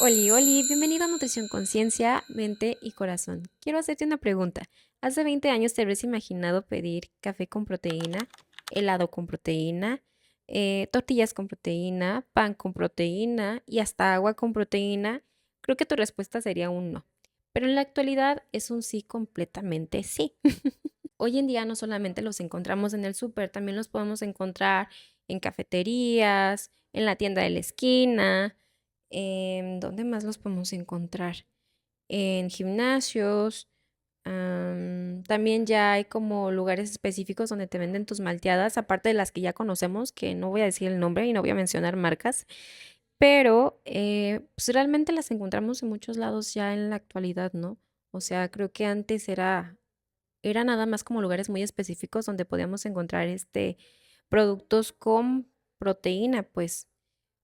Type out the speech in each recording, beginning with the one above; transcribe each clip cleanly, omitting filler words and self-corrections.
Oli, bienvenido a Nutrición Conciencia, Mente y Corazón. Quiero hacerte una pregunta. ¿Hace 20 años te habrías imaginado pedir café con proteína, helado con proteína, tortillas con proteína, pan con proteína y hasta agua con proteína? Creo que tu respuesta sería un no. Pero en la actualidad es un sí completamente sí. Hoy en día no solamente los encontramos en el súper, también los podemos encontrar en cafeterías, en la tienda de la esquina. ¿Dónde más los podemos encontrar? En gimnasios. También ya hay como lugares específicos donde te venden tus malteadas, aparte de las que ya conocemos, que no voy a decir el nombre y no voy a mencionar marcas, pero pues realmente las encontramos en muchos lados ya en la actualidad, ¿no? O sea, creo que antes era nada más como lugares muy específicos donde podíamos encontrar productos con proteína, pues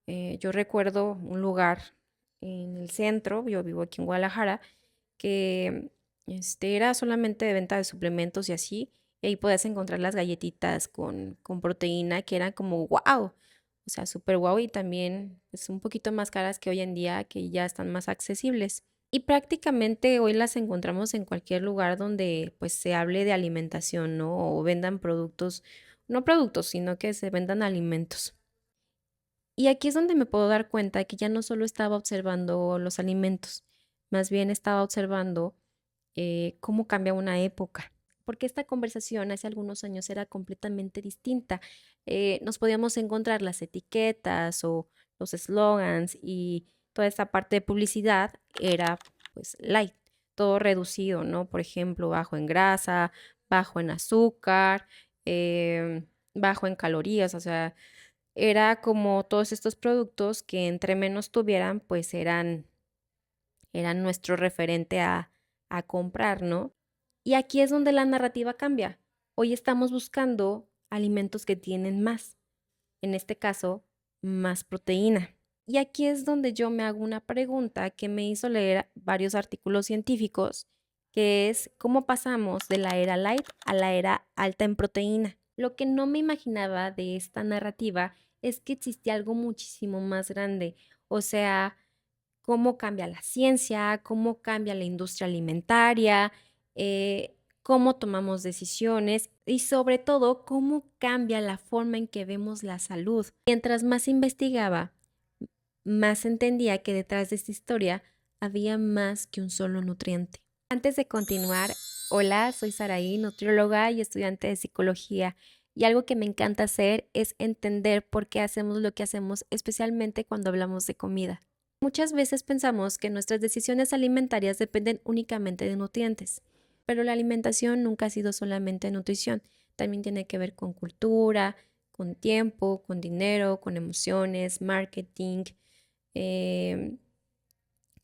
yo recuerdo un lugar en el centro, yo vivo aquí en Guadalajara, que era solamente de venta de suplementos y así, y ahí podías encontrar las galletitas con proteína que eran como wow, o sea, súper wow y también es un poquito más caras que hoy en día, que ya están más accesibles. Y prácticamente hoy las encontramos en cualquier lugar donde pues se hable de alimentación, ¿no? O vendan productos, no productos, sino que se vendan alimentos. Y aquí es donde me puedo dar cuenta que ya no solo estaba observando los alimentos, más bien estaba observando cómo cambia una época. Porque esta conversación hace algunos años era completamente distinta. Nos podíamos encontrar las etiquetas o los slogans y toda esta parte de publicidad era pues light, todo reducido, ¿no? Por ejemplo, bajo en grasa, bajo en azúcar, bajo en calorías, o sea, era como todos estos productos que entre menos tuvieran, pues eran nuestro referente a comprar, ¿no? Y aquí es donde la narrativa cambia. Hoy estamos buscando alimentos que tienen más, en este caso, más proteína. Y aquí es donde yo me hago una pregunta que me hizo leer varios artículos científicos, que es cómo pasamos de la era light a la era alta en proteína. Lo que no me imaginaba de esta narrativa es que existía algo muchísimo más grande, o sea, cómo cambia la ciencia, cómo cambia la industria alimentaria, cómo tomamos decisiones y sobre todo cómo cambia la forma en que vemos la salud. Mientras más investigaba, más entendía que detrás de esta historia había más que un solo nutriente. Antes de continuar, hola, soy Saraí, nutrióloga y estudiante de psicología. Y algo que me encanta hacer es entender por qué hacemos lo que hacemos, especialmente cuando hablamos de comida. Muchas veces pensamos que nuestras decisiones alimentarias dependen únicamente de nutrientes, pero la alimentación nunca ha sido solamente nutrición, también tiene que ver con cultura, con tiempo, con dinero, con emociones, marketing, em,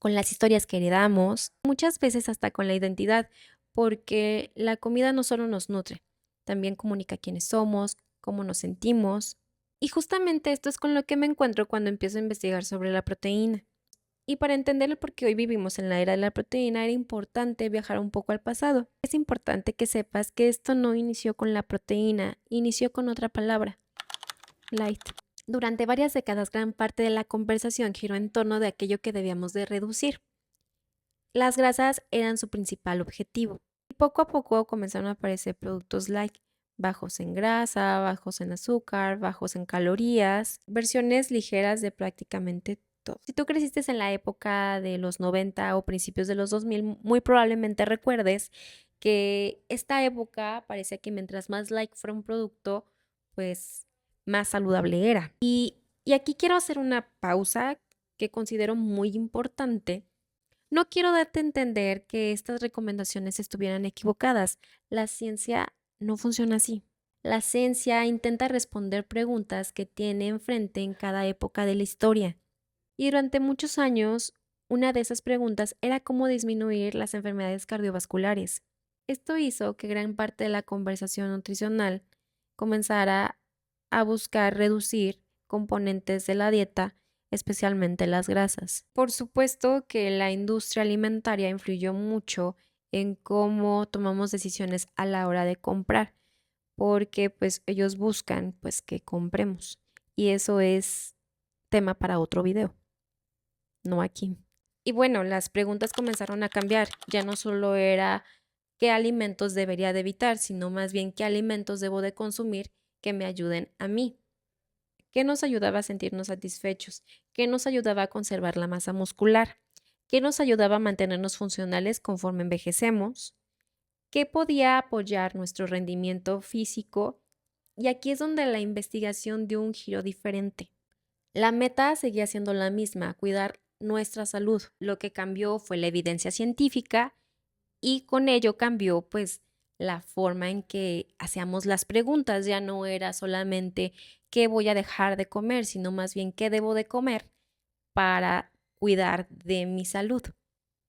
con las historias que heredamos, muchas veces hasta con la identidad, porque la comida no solo nos nutre, también comunica quiénes somos, cómo nos sentimos. Y justamente esto es con lo que me encuentro cuando empiezo a investigar sobre la proteína. Y para entender el por qué hoy vivimos en la era de la proteína, era importante viajar un poco al pasado. Es importante que sepas que esto no inició con la proteína, inició con otra palabra, light. Durante varias décadas, gran parte de la conversación giró en torno de aquello que debíamos de reducir. Las grasas eran su principal objetivo. Y poco a poco comenzaron a aparecer productos light, bajos en grasa, bajos en azúcar, bajos en calorías, versiones ligeras de prácticamente todo. Si tú creciste en la época de los 90 o principios de los 2000, muy probablemente recuerdes que esta época parecía que mientras más light fuera un producto, pues más saludable era. Y aquí quiero hacer una pausa que considero muy importante. No quiero darte a entender que estas recomendaciones estuvieran equivocadas. La ciencia no funciona así. La ciencia intenta responder preguntas que tiene enfrente en cada época de la historia. Y durante muchos años, una de esas preguntas era cómo disminuir las enfermedades cardiovasculares. Esto hizo que gran parte de la conversación nutricional comenzara a buscar reducir componentes de la dieta, especialmente las grasas. Por supuesto que la industria alimentaria influyó mucho en cómo tomamos decisiones a la hora de comprar, porque pues ellos buscan pues que compremos y eso es tema para otro video. no aquí. Y bueno, las preguntas comenzaron a cambiar. Ya no solo era qué alimentos debería de evitar, sino más bien qué alimentos debo de consumir que me ayuden a mí. ¿Qué nos ayudaba a sentirnos satisfechos? ¿Qué nos ayudaba a conservar la masa muscular? ¿Qué nos ayudaba a mantenernos funcionales conforme envejecemos? ¿Qué podía apoyar nuestro rendimiento físico? Y aquí es donde la investigación dio un giro diferente. La meta seguía siendo la misma, cuidar nuestra salud. Lo que cambió fue la evidencia científica y con ello cambió pues la forma en que hacíamos las preguntas. Ya no era solamente qué voy a dejar de comer, sino más bien qué debo de comer para cuidar de mi salud.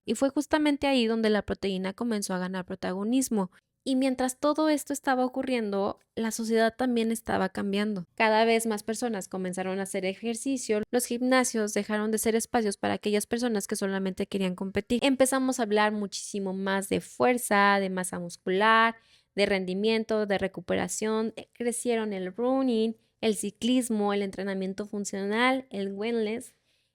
Y fue justamente ahí donde la proteína comenzó a ganar protagonismo. Y mientras todo esto estaba ocurriendo, la sociedad también estaba cambiando. Cada vez más personas comenzaron a hacer ejercicio, los gimnasios dejaron de ser espacios para aquellas personas que solamente querían competir. Empezamos a hablar muchísimo más de fuerza, de masa muscular, de rendimiento, de recuperación. Crecieron el running, el ciclismo, el entrenamiento funcional, el wellness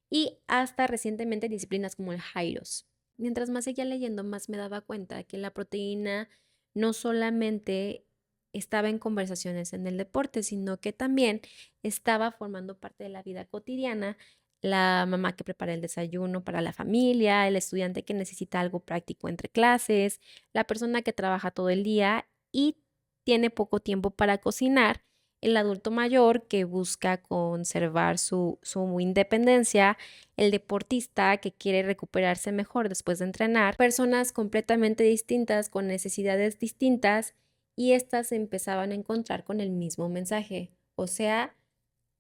y hasta recientemente disciplinas como el Jairos. Mientras más seguía leyendo, más me daba cuenta que la proteína no solamente estaba en conversaciones en el deporte, sino que también estaba formando parte de la vida cotidiana. La mamá que prepara el desayuno para la familia, el estudiante que necesita algo práctico entre clases, la persona que trabaja todo el día y tiene poco tiempo para cocinar, el adulto mayor que busca conservar su independencia, el deportista que quiere recuperarse mejor después de entrenar, personas completamente distintas con necesidades distintas y estas se empezaban a encontrar con el mismo mensaje, o sea,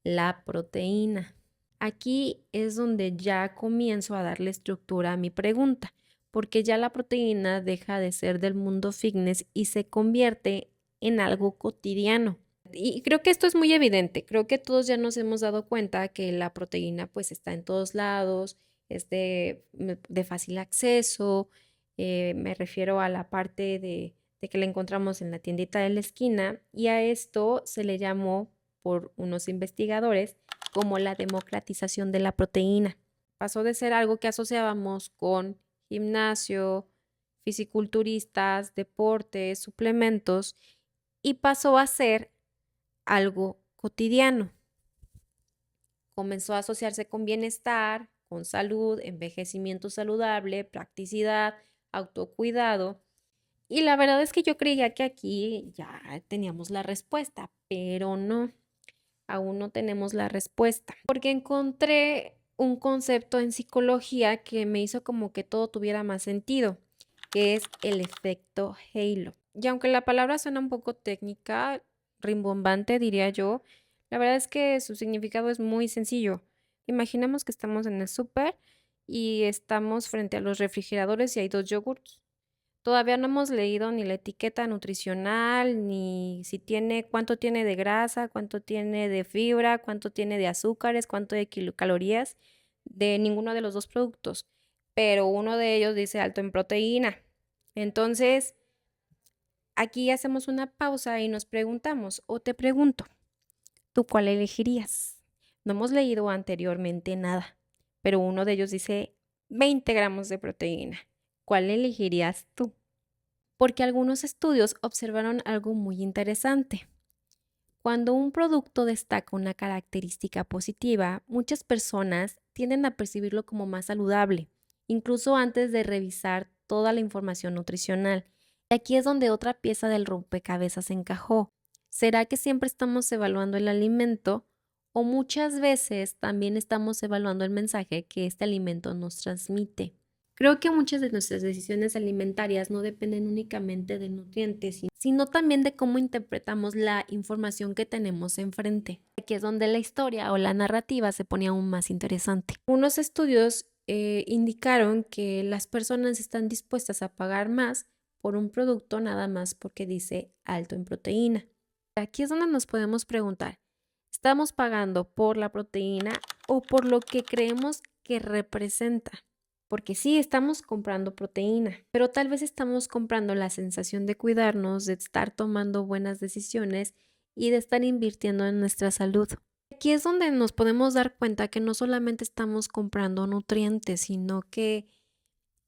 la proteína. Aquí es donde ya comienzo a darle estructura a mi pregunta, porque ya la proteína deja de ser del mundo fitness y se convierte en algo cotidiano. Y creo que esto es muy evidente. Creo que todos ya nos hemos dado cuenta que la proteína pues está en todos lados, es de fácil acceso. Me refiero a la parte de que la encontramos en la tiendita de la esquina y a esto se le llamó por unos investigadores como la democratización de la proteína. Pasó de ser algo que asociábamos con gimnasio, fisiculturistas, deportes, suplementos y pasó a ser algo cotidiano. Comenzó a asociarse con bienestar, con salud, envejecimiento saludable, practicidad, autocuidado. Y la verdad es que yo creía que aquí ya teníamos la respuesta, pero no, aún no tenemos la respuesta. Porque encontré un concepto en psicología que me hizo como que todo tuviera más sentido, que es el efecto halo. Y aunque la palabra suena un poco técnica, rimbombante, diría yo, la verdad es que su significado es muy sencillo. Imaginemos que estamos en el súper y estamos frente a los refrigeradores y hay dos yogurts. Todavía no hemos leído ni la etiqueta nutricional, ni si tiene, cuánto tiene de grasa, cuánto tiene de fibra, cuánto tiene de azúcares, cuánto de kilocalorías de ninguno de los dos productos. Pero uno de ellos dice alto en proteína. Entonces, aquí hacemos una pausa y nos preguntamos, o te pregunto, ¿tú cuál elegirías? No hemos leído anteriormente nada, pero uno de ellos dice 20 gramos de proteína. ¿Cuál elegirías tú? Porque algunos estudios observaron algo muy interesante. Cuando un producto destaca una característica positiva, muchas personas tienden a percibirlo como más saludable, incluso antes de revisar toda la información nutricional. Y aquí es donde otra pieza del rompecabezas encajó. ¿Será que siempre estamos evaluando el alimento o muchas veces también estamos evaluando el mensaje que este alimento nos transmite? Creo que muchas de nuestras decisiones alimentarias no dependen únicamente de nutrientes, sino también de cómo interpretamos la información que tenemos enfrente. Aquí es donde la historia o la narrativa se pone aún más interesante. Unos estudios indicaron que las personas están dispuestas a pagar más por un producto nada más porque dice alto en proteína. Aquí es donde nos podemos preguntar, ¿estamos pagando por la proteína o por lo que creemos que representa? Porque sí, estamos comprando proteína, pero tal vez estamos comprando la sensación de cuidarnos, de estar tomando buenas decisiones y de estar invirtiendo en nuestra salud. Aquí es donde nos podemos dar cuenta que no solamente estamos comprando nutrientes, sino que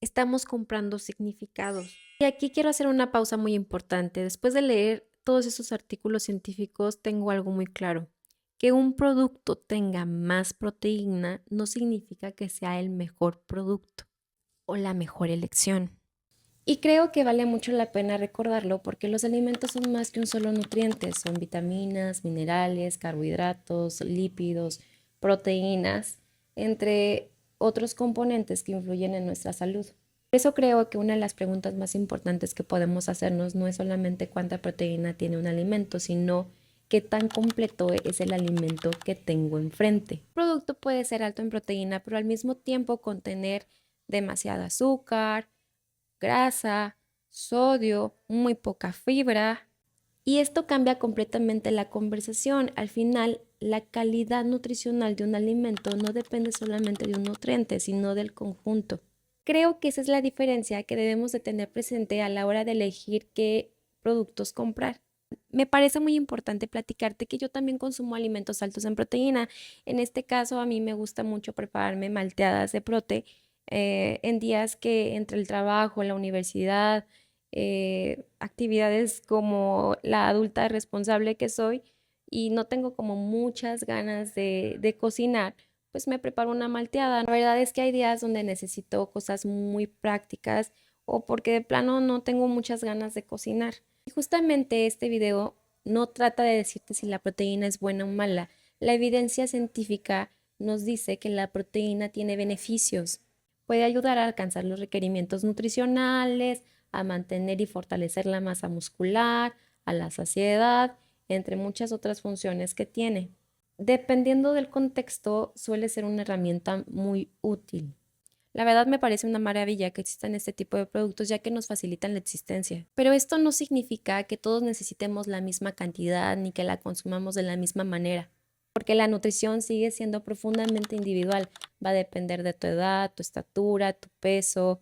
estamos comprando significados. Y aquí quiero hacer una pausa muy importante. Después de leer todos esos artículos científicos, tengo algo muy claro. Que un producto tenga más proteína no significa que sea el mejor producto o la mejor elección. Y creo que vale mucho la pena recordarlo porque los alimentos son más que un solo nutriente, son vitaminas, minerales, carbohidratos, lípidos, proteínas, entre otros componentes que influyen en nuestra salud. Por eso creo que una de las preguntas más importantes que podemos hacernos no es solamente cuánta proteína tiene un alimento, sino qué tan completo es el alimento que tengo enfrente. El producto puede ser alto en proteína, pero al mismo tiempo contener demasiada azúcar, grasa, sodio, muy poca fibra. Y esto cambia completamente la conversación. Al final, la calidad nutricional de un alimento no depende solamente de un nutriente, sino del conjunto. Creo que esa es la diferencia que debemos de tener presente a la hora de elegir qué productos comprar. Me parece muy importante platicarte que yo también consumo alimentos altos en proteína. En este caso, a mí me gusta mucho prepararme malteadas de prote en días que entre el trabajo, la universidad, actividades como la adulta responsable que soy y no tengo como muchas ganas de cocinar, pues me preparo una malteada. La verdad es que hay días donde necesito cosas muy prácticas o porque de plano no tengo muchas ganas de cocinar. Y justamente este video no trata de decirte si la proteína es buena o mala. La evidencia científica nos dice que la proteína tiene beneficios. Puede ayudar a alcanzar los requerimientos nutricionales, a mantener y fortalecer la masa muscular, a la saciedad, entre muchas otras funciones que tiene. Dependiendo del contexto, suele ser una herramienta muy útil. La verdad me parece una maravilla que existan este tipo de productos ya que nos facilitan la existencia. Pero esto no significa que todos necesitemos la misma cantidad ni que la consumamos de la misma manera, porque la nutrición sigue siendo profundamente individual. Va a depender de tu edad, tu estatura, tu peso,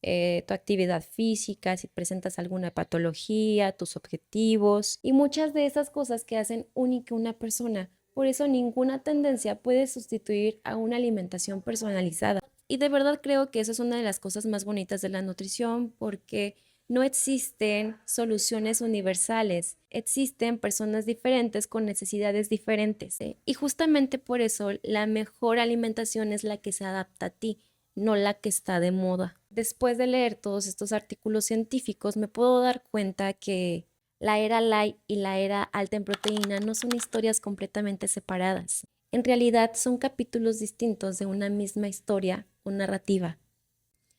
tu actividad física, si presentas alguna patología, tus objetivos y muchas de esas cosas que hacen única una persona. Por eso ninguna tendencia puede sustituir a una alimentación personalizada. Y de verdad creo que eso es una de las cosas más bonitas de la nutrición porque no existen soluciones universales, existen personas diferentes con necesidades diferentes. Y justamente por eso la mejor alimentación es la que se adapta a ti, no la que está de moda. Después de leer todos estos artículos científicos, me puedo dar cuenta que la era light y la era alta en proteína no son historias completamente separadas. En realidad son capítulos distintos de una misma historia o narrativa.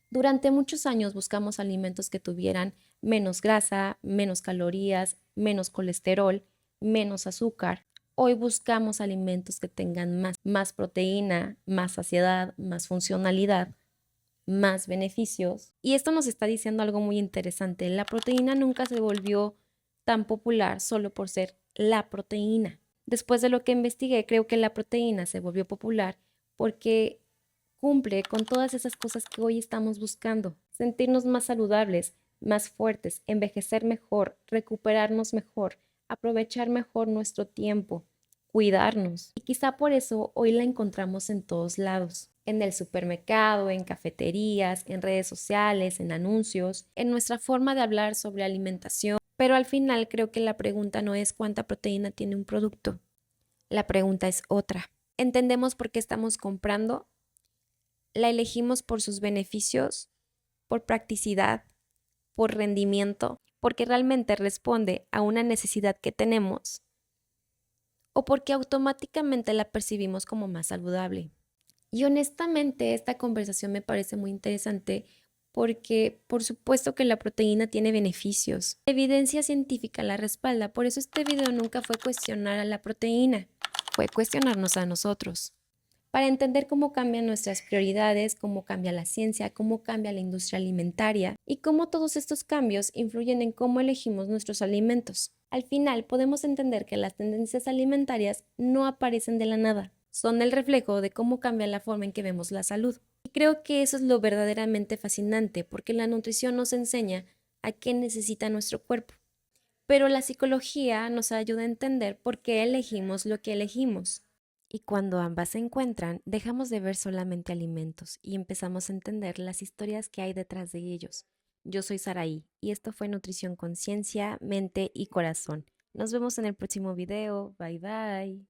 Durante muchos años buscamos alimentos que tuvieran menos grasa, menos calorías, menos colesterol, menos azúcar. Hoy buscamos alimentos que tengan más proteína, más saciedad, más funcionalidad, más beneficios. Y esto nos está diciendo algo muy interesante. La proteína nunca se volvió tan popular solo por ser la proteína. Después de lo que investigué, creo que la proteína se volvió popular porque cumple con todas esas cosas que hoy estamos buscando. Sentirnos más saludables, más fuertes, envejecer mejor, recuperarnos mejor, aprovechar mejor nuestro tiempo, cuidarnos. Y quizá por eso hoy la encontramos en todos lados. En el supermercado, en cafeterías, en redes sociales, en anuncios, en nuestra forma de hablar sobre alimentación. Pero al final creo que la pregunta no es cuánta proteína tiene un producto. La pregunta es otra. ¿Entendemos por qué estamos comprando? ¿La elegimos por sus beneficios, por practicidad, por rendimiento, porque realmente responde a una necesidad que tenemos o porque automáticamente la percibimos como más saludable? Y honestamente, esta conversación me parece muy interesante porque por supuesto que la proteína tiene beneficios. La evidencia científica la respalda, por eso este video nunca fue cuestionar a la proteína, fue cuestionarnos a nosotros. Para entender cómo cambian nuestras prioridades, cómo cambia la ciencia, cómo cambia la industria alimentaria y cómo todos estos cambios influyen en cómo elegimos nuestros alimentos. Al final podemos entender que las tendencias alimentarias no aparecen de la nada, son el reflejo de cómo cambia la forma en que vemos la salud. Y creo que eso es lo verdaderamente fascinante porque la nutrición nos enseña a qué necesita nuestro cuerpo. Pero la psicología nos ayuda a entender por qué elegimos lo que elegimos. Y cuando ambas se encuentran, dejamos de ver solamente alimentos y empezamos a entender las historias que hay detrás de ellos. Yo soy Saraí y esto fue Nutrición Conciencia, Mente y Corazón. Nos vemos en el próximo video. Bye bye.